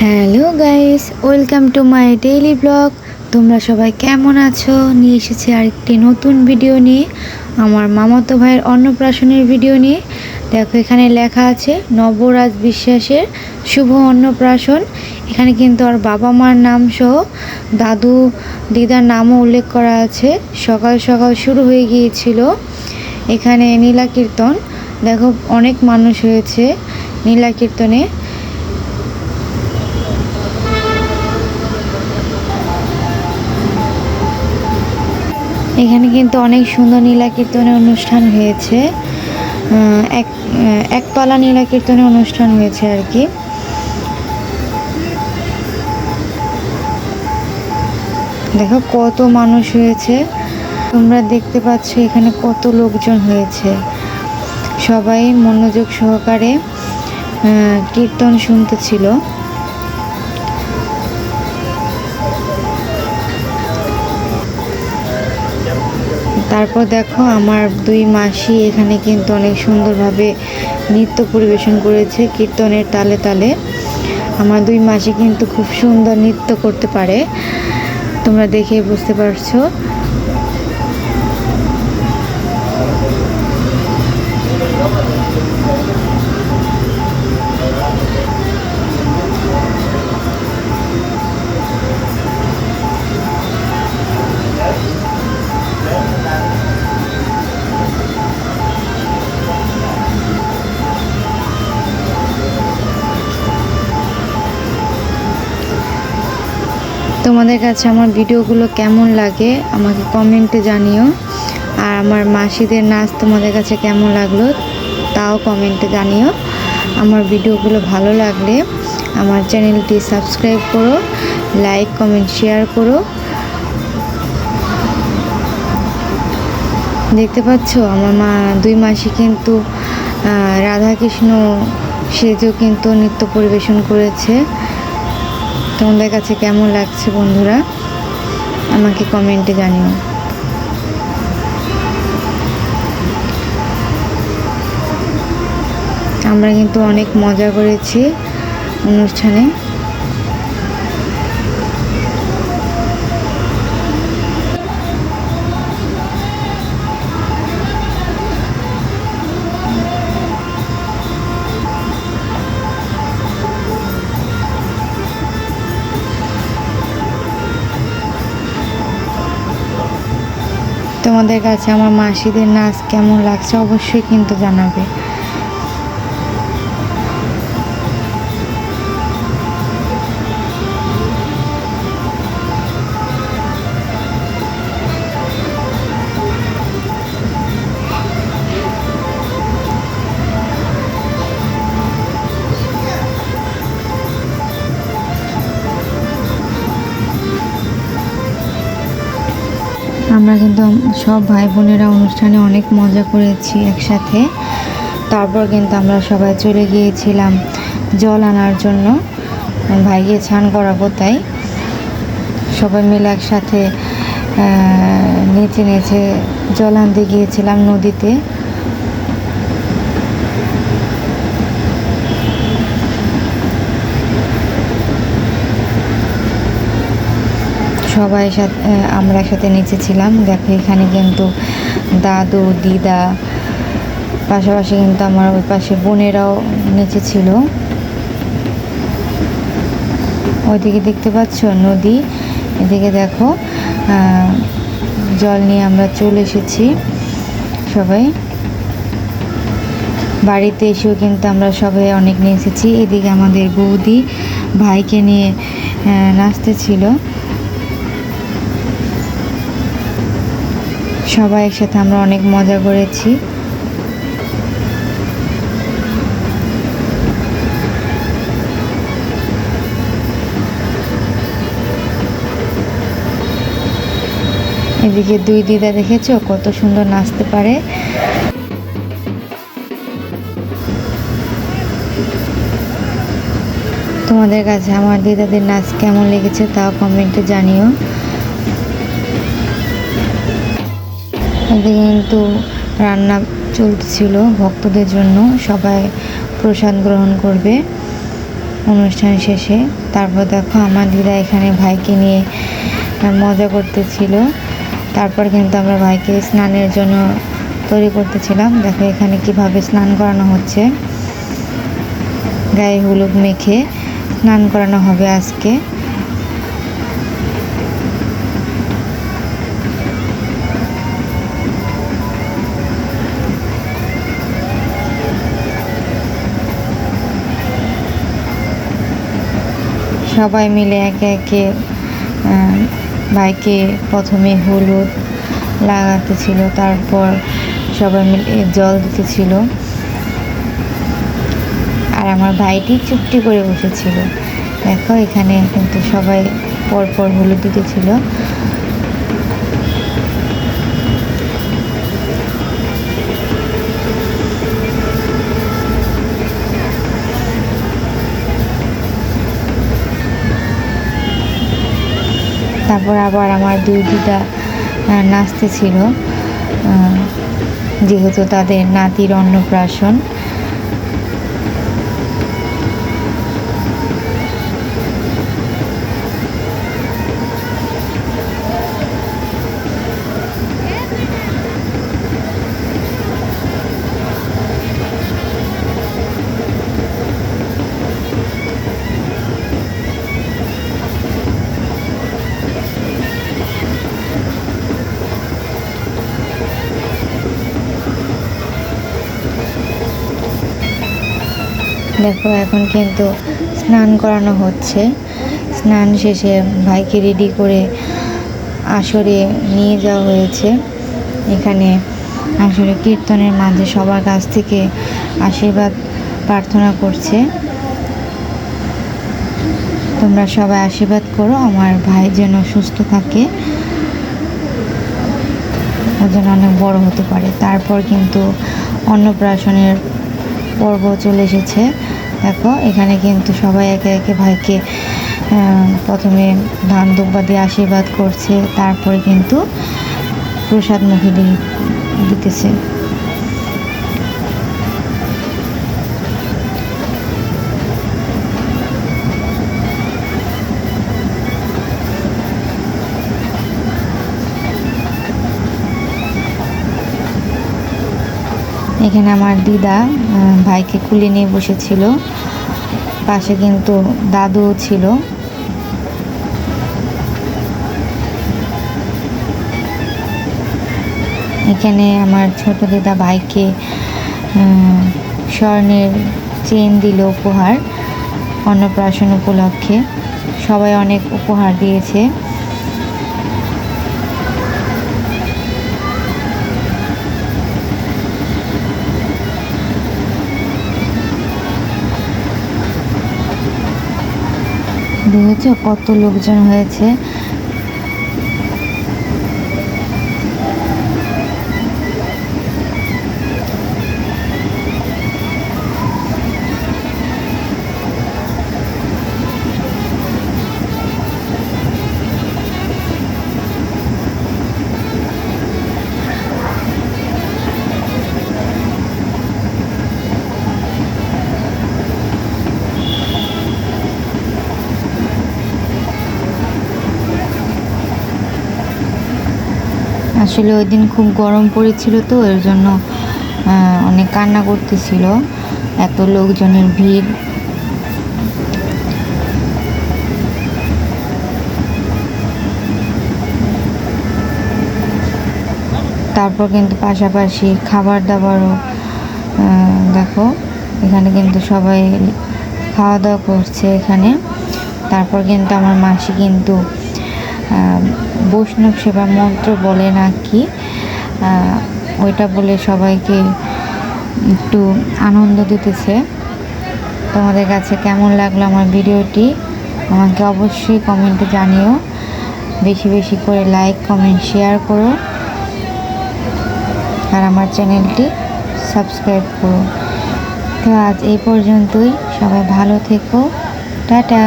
Hello guys, welcome to my daily blog. তোমরা সবাই কেমন আছো? নিয়ে এসেছি আরেকটি নতুন ভিডিও নিয়ে, আমার মামাতো ভাইয়ের অন্নপ্রাশনের ভিডিও নিয়ে। দেখো এখানে লেখা আছে নবরাজ বিশ্বাসের শুভ অন্নপ্রাশন। এখানে কিন্তু ওর বাবা মার নাম সহ দাদু দিদার নামও উল্লেখ করা আছে। সকাল সকাল শুরু হয়ে গিয়েছিল এখানে নীলা কীর্তন। দেখো অনেক মানুষ হয়েছে নীলা কীর্তনে। এখানে কিন্তু অনেক সুন্দর নীলা কীর্তনের অনুষ্ঠান হয়েছে। একপালা নীলা কীর্তনের অনুষ্ঠান হয়েছে আর কি। দেখো কত মানুষ হয়েছে, তোমরা দেখতে পাচ্ছ এখানে কত লোকজন হয়েছে। সবাই মনোযোগ সহকারে কীর্তন শুনতেছিল। তারপর দেখো আমার দুই মাসি এখানে কিন্তু অনেক সুন্দরভাবে নৃত্য পরিবেশন করেছে কীর্তনের তালে তালে। আমার দুই মাসি কিন্তু খুব সুন্দর নৃত্য করতে পারে, তোমরা দেখে বুঝতে পারছো। তোমাদের কাছে আমার ভিডিওগুলো কেমন লাগে আমাকে কমেন্টে জানিও। আর আমার মাসিদের নাচ তোমাদের কাছে কেমন লাগলো তাও কমেন্টে জানিও। আমার ভিডিওগুলো ভালো লাগলে আমার চ্যানেলটি সাবস্ক্রাইব করো, লাইক কমেন্ট শেয়ার করো। দেখতে পাচ্ছ আমার দুই মাসি কিন্তু রাধাকৃষ্ণ সেজেও কিন্তু নৃত্য পরিবেশন করেছে। তোমাদের কাছে কেমন লাগছে বন্ধুরা আমাকে কমেন্টে জানিও। আমরা কিন্তু অনেক মজা করেছি অনুষ্ঠানে। তোমাদের কাছে আমার মাসিদের নাচ কেমন লাগছে অবশ্যই কিন্তু জানাবে। আমরা কিন্তু সব ভাই বোনেরা অনুষ্ঠানে অনেক মজা করেছি একসাথে। তারপর কিন্তু আমরা সবাই চলে গিয়েছিলাম জল আনার জন্য, ভাইকে স্নান করাবো তাই। সবাই মিলে একসাথে নেচে নেচে জল আনতে গিয়েছিলাম নদীতে। সবাই সাথে আমরা একসাথে নেচেছিলাম। দেখো এখানে কিন্তু দাদু দিদা, পাশাপাশি কিন্তু আমার ওই পাশে বোনেরাও নেচেছিল। ওইদিকে দেখতে পাচ্ছ নদী, এদিকে দেখো জল নিয়ে আমরা চলে এসেছি সবাই। বাড়িতে এসেও কিন্তু আমরা সবাই অনেক নেচেছি। এদিকে আমাদের বৌদি ভাইকে নিয়ে নাচতেছিল। সবাই একসাথে আমরা অনেক মজা করেছি। এদিকে দুই দিদা দেখেছো কত সুন্দর নাচতে পারে। তোমাদের কাছে আমার দিদাদের নাচ কেমন লেগেছে তাও কমেন্টে জানিও। এদিকে কিন্তু রান্না চলছিল ভক্তদের জন্য, সবাই প্রসাদ গ্রহণ করবে। অনুষ্ঠান শেষে। তারপর দেখো আমার দিদা এখানে ভাইকে নিয়ে মজা করতেছিল। তারপর কিন্তু আমরা ভাইকে স্নানের জন্য তৈরি করতেছিলাম। দেখো এখানে কিভাবে স্নান করানো হচ্ছে, গায়ে হলুদ মেখে স্নান করানো হবে আজকে। সবাই মিলে একে একে ভাইকে প্রথমে হলুদ লাগাতেছিল, তারপর সবাই মিলে জল দিতেছিল। আর আমার ভাইটি চুপটি করে বসেছিল। দেখো এখানে কিন্তু সবাই পরপর হলুদ দিতেছিল। তারপর আবার আমার দুই দিদা নাচতেছিল, যেহেতু তাদের নাতির অন্নপ্রাশন। দেখো এখন কিন্তু স্নান করানো হচ্ছে। স্নান শেষে ভাইকে রেডি করে আসরে নিয়ে যাওয়া হয়েছে। এখানে আসরে কীর্তনের মাঝে সবার কাছ থেকে আশীর্বাদ প্রার্থনা করছে। তোমরা সবাই আশীর্বাদ করো আমার ভাই যেন সুস্থ থাকে, ও যেন অনেক বড় হতে পারে। তারপর কিন্তু অন্নপ্রাশনের পর্ব চলে এসেছে। দেখো এখানে কিন্তু সবাই একে একে ভাইকে প্রথমে ধান দুব্বা দিয়ে আশীর্বাদ করছে, তারপরে কিন্তু প্রসাদ মুখে দিতেছে। এখানে আমার দিদা ভাইকে কুলে নিয়ে বসেছিল, পাশে কিন্তু দাদুও ছিল। এখানে আমার ছোট দিদা ভাইকে স্বর্ণের চেন দিল উপহার অন্নপ্রাশন উপলক্ষে। সবাই অনেক উপহার দিয়েছে। দেখেছো কত লোকজন হয়েছে। আসলে ওই দিন খুব গরম পড়েছিল, তো এর জন্য অনেক কান্না করতেছিল, এত লোকজনের ভিড়। তারপর কিন্তু পাশাপাশি খাবার দাবারও দেখো এখানে কিন্তু সবাই খাওয়া দাওয়া করছে এখানে। তারপর কিন্তু আমার মাসি কিন্তু বৈষ্ণব সেবা মন্ত্র বলে নাকি, ওইটা বলে সবাইকে একটু আনন্দ দিতেছে। তোমাদের কাছে কেমন লাগলো আমার ভিডিওটি আমাকে অবশ্যই কমেন্টে জানিও। বেশি বেশি করে লাইক কমেন্ট শেয়ার করো, আর আমার চ্যানেলটি সাবস্ক্রাইব করো। তো আজ এই পর্যন্তই, সবাই ভালো থেকো, টাটা।